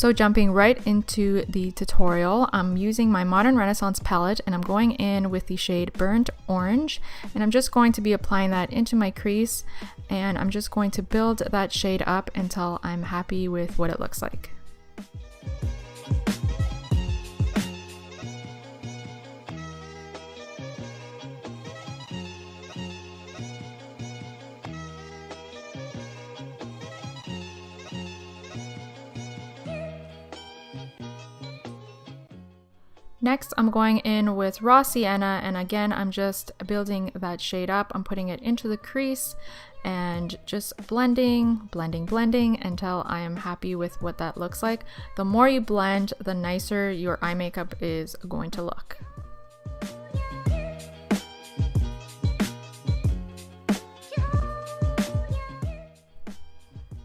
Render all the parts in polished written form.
So jumping right into the tutorial, I'm using my Modern Renaissance palette and I'm going in with the shade Burnt Orange, and I'm just going to be applying that into my crease, and I'm just going to build that shade up until I'm happy with what it looks like. Next, I'm going in with Raw Sienna, and again, I'm just building that shade up. I'm putting it into the crease and just blending until I am happy with what that looks like. The more you blend, the nicer your eye makeup is going to look.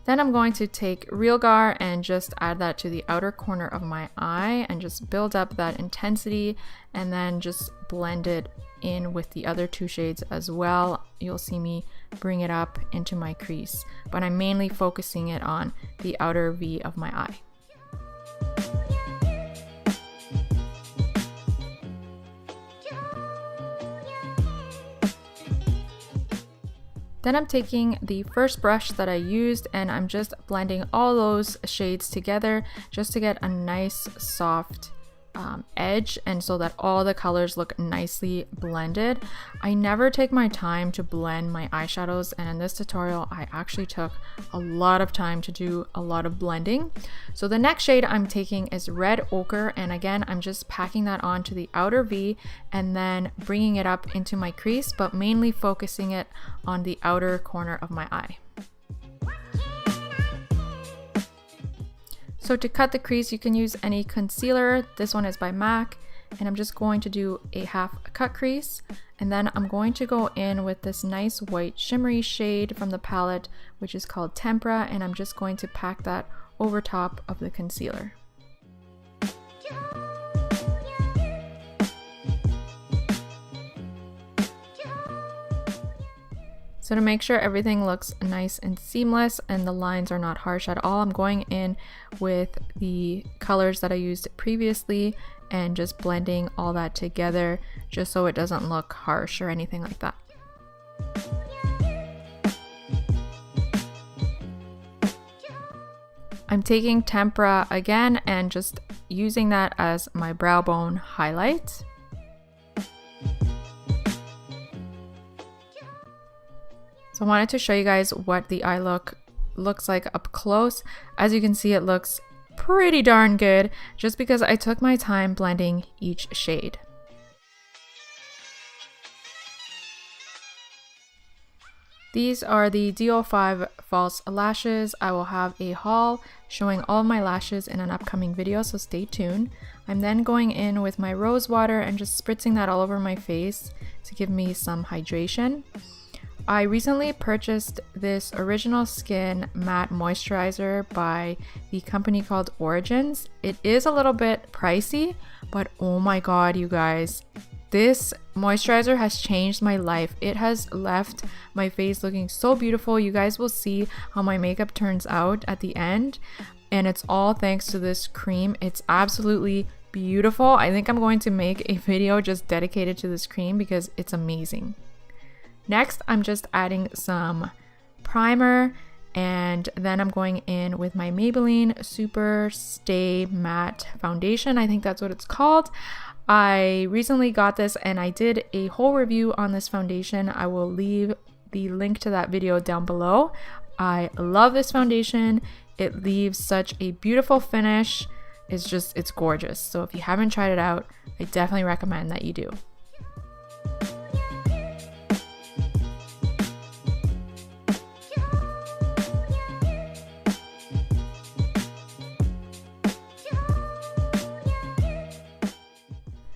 Then I'm going to take Realgar and just add that to the outer corner of my eye and just build up that intensity, and then just blend it in with the other two shades as well. You'll see me bring it up into my crease, but I'm mainly focusing it on the outer V of my eye. Then I'm taking the first brush that I used and I'm just blending all those shades together just to get a nice soft edge, and so that all the colors look nicely blended. I never take my time to blend my eyeshadows, and in this tutorial I actually took a lot of time to do a lot of blending. So the next shade I'm taking is Red Ochre, and again I'm just packing that onto the outer V and then bringing it up into my crease, but mainly focusing it on the outer corner of my eye. So to cut the crease, you can use any concealer. This one is by MAC, and I'm just going to do a half cut crease, and then I'm going to go in with this nice white shimmery shade from the palette, which is called Tempera, and I'm just going to pack that over top of the concealer. So to make sure everything looks nice and seamless and the lines are not harsh at all, I'm going in with the colors that I used previously and just blending all that together just so it doesn't look harsh or anything like that. I'm taking Tempera again and just using that as my brow bone highlight. So I wanted to show you guys what the eye look looks like up close. As you can see, it looks pretty darn good just because I took my time blending each shade. These are the DO5 false lashes. I will have a haul showing all my lashes in an upcoming video, so stay tuned. I'm then going in with my rose water and just spritzing that all over my face to give me some hydration. I recently purchased this Original Skin matte moisturizer by the company called Origins. It is a little bit pricey, but oh my god, you guys, this moisturizer has changed my life. It has left my face looking so beautiful. You guys will see how my makeup turns out at the end, and it's all thanks to this cream. It's absolutely beautiful. I think I'm going to make a video just dedicated to this cream because it's amazing. Next, I'm just adding some primer, and then I'm going in with my Maybelline SuperStay Matte Foundation. I think that's what it's called. I recently got this and I did a whole review on this foundation. I will leave the link to that video down below. I love this foundation. It leaves such a beautiful finish. It's gorgeous. So if you haven't tried it out, I definitely recommend that you do.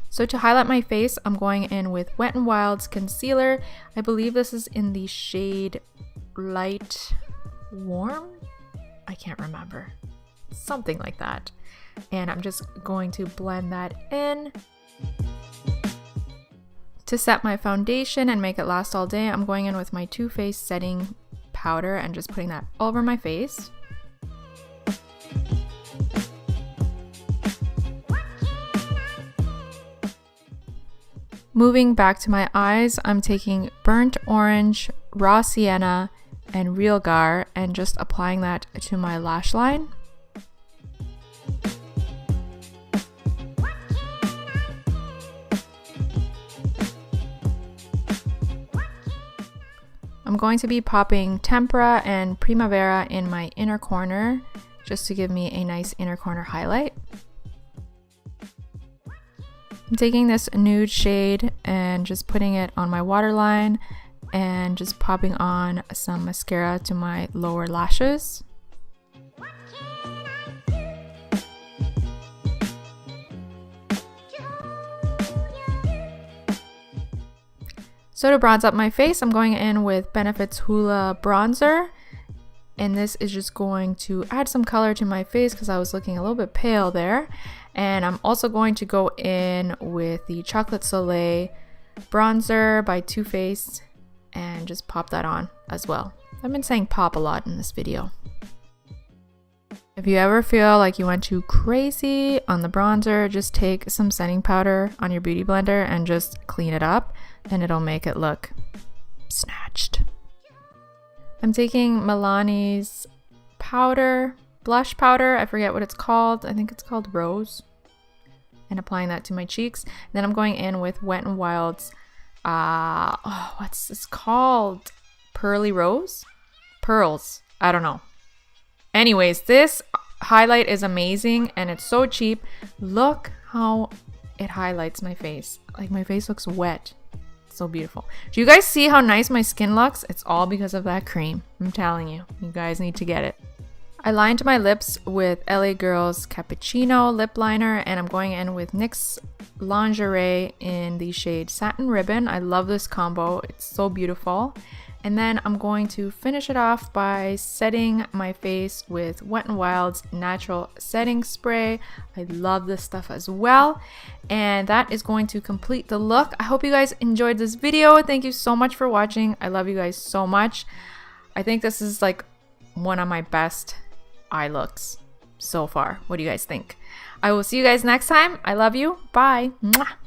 So to highlight my face, I'm going in with Wet n Wild's concealer. I believe this is in the shade Light Warm? I can't remember. Something like that. And I'm just going to blend that in. To set my foundation and make it last all day, I'm going in with my Too Faced setting powder and just putting that all over my face. Moving back to my eyes, I'm taking burnt orange, raw sienna, and real gar and just applying that to my lash line. I'm going to be popping tempera and primavera in my inner corner just to give me a nice inner corner highlight. I'm taking this nude shade and just putting it on my waterline and just popping on some mascara to my lower lashes. So to bronze up my face, I'm going in with Benefit's Hoola bronzer. And this is just going to add some color to my face because I was looking a little bit pale there. And I'm also going to go in with the Chocolate Soleil bronzer by Too Faced and just pop that on as well. I've been saying pop a lot in this video. If you ever feel like you went too crazy on the bronzer, just take some setting powder on your beauty blender and just clean it up and it'll make it look snatched. I'm taking Milani's powder, blush powder, I forget what it's called, I think it's called Rose, and applying that to my cheeks. And then I'm going in with Wet n Wild's, what's this called? Pearly Rose? Pearls, I don't know. Anyways, this highlight is amazing and it's so cheap. Look how it highlights my face. Like my face looks wet. So beautiful. Do you guys see how nice my skin looks? It's all because of that cream. I'm telling you, you guys need to get it. I lined my lips with LA Girl's Cappuccino lip liner and I'm going in with NYX Lingerie in the shade Satin Ribbon. I love this combo. It's so beautiful. And then I'm going to finish it off by setting my face with Wet n Wild's Natural Setting Spray. I love this stuff as well. And that is going to complete the look. I hope you guys enjoyed this video. Thank you so much for watching. I love you guys so much. I think this is like one of my best eye looks so far. What do you guys think? I will see you guys next time. I love you. Bye. Mwah.